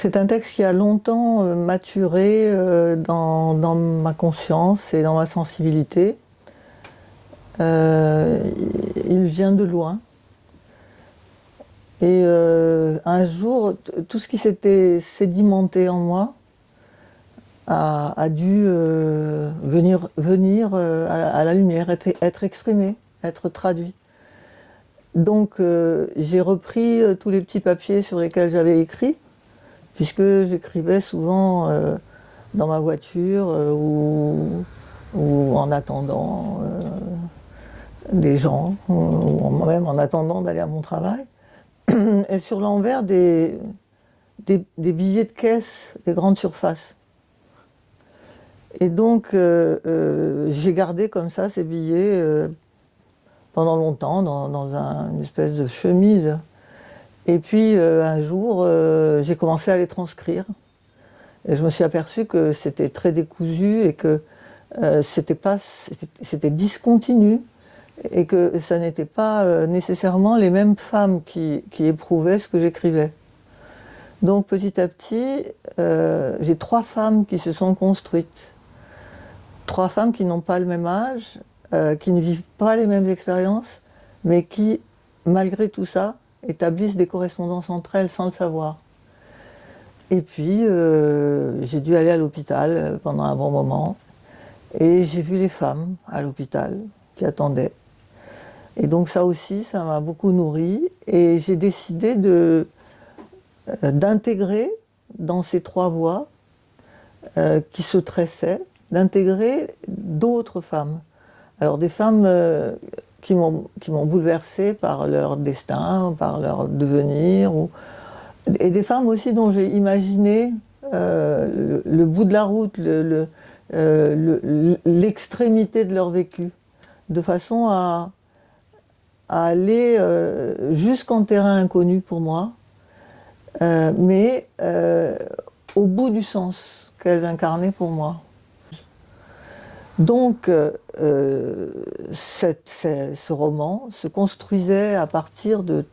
C'est un texte qui a longtemps maturé dans ma conscience et dans ma sensibilité. Il vient de loin. Et un jour, tout ce qui s'était sédimenté en moi a dû venir à la lumière, être exprimé, être traduit. Donc j'ai repris tous les petits papiers sur lesquels j'avais écrit, puisque j'écrivais souvent dans ma voiture ou en attendant des gens, ou même en attendant d'aller à mon travail. Et sur l'envers des billets de caisse des grandes surfaces. Et donc j'ai gardé comme ça ces billets pendant longtemps dans une espèce de chemise. Et puis un jour j'ai commencé à les transcrire. Et je me suis aperçue que c'était très décousu et que c'était discontinu. Et que ça n'était pas nécessairement les mêmes femmes qui éprouvaient ce que j'écrivais. Donc petit à petit, j'ai 3 femmes qui se sont construites. 3 femmes qui n'ont pas le même âge, qui ne vivent pas les mêmes expériences, mais qui, malgré tout ça, établissent des correspondances entre elles sans le savoir. Et puis, j'ai dû aller à l'hôpital pendant un bon moment, et j'ai vu les femmes à l'hôpital qui attendaient. Et donc ça aussi, ça m'a beaucoup nourri, et j'ai décidé d'intégrer dans ces 3 voix qui se tressaient, d'intégrer d'autres femmes. Alors des femmes qui m'ont bouleversée par leur destin, par leur devenir, et des femmes aussi dont j'ai imaginé le bout de la route, l'extrémité de leur vécu, de façon à aller jusqu'en terrain inconnu pour moi, mais au bout du sens qu'elles incarnaient pour moi. Donc ce roman se construisait à partir de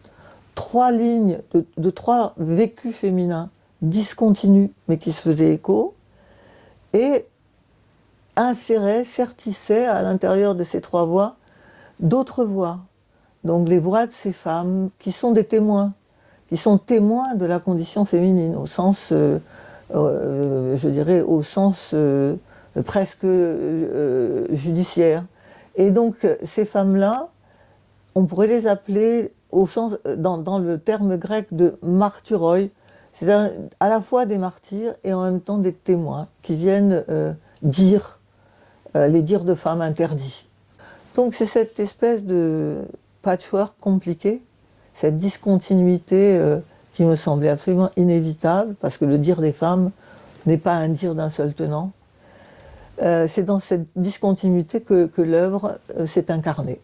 3 lignes, de 3 vécus féminins discontinus, mais qui se faisaient écho, et insérait, sertissait à l'intérieur de ces 3 voix d'autres voix. Donc les voix de ces femmes qui sont des témoins, qui sont témoins de la condition féminine, au sens, je dirais, au sens presque judiciaire. Et donc ces femmes-là, on pourrait les appeler, au sens, dans le terme grec de martyroi, c'est-à-dire à la fois des martyrs et en même temps des témoins, qui viennent dire les dires de femmes interdits. Donc c'est cette espèce de patchwork compliqué, cette discontinuité qui me semblait absolument inévitable, parce que le dire des femmes n'est pas un dire d'un seul tenant. C'est dans cette discontinuité que l'œuvre s'est incarnée.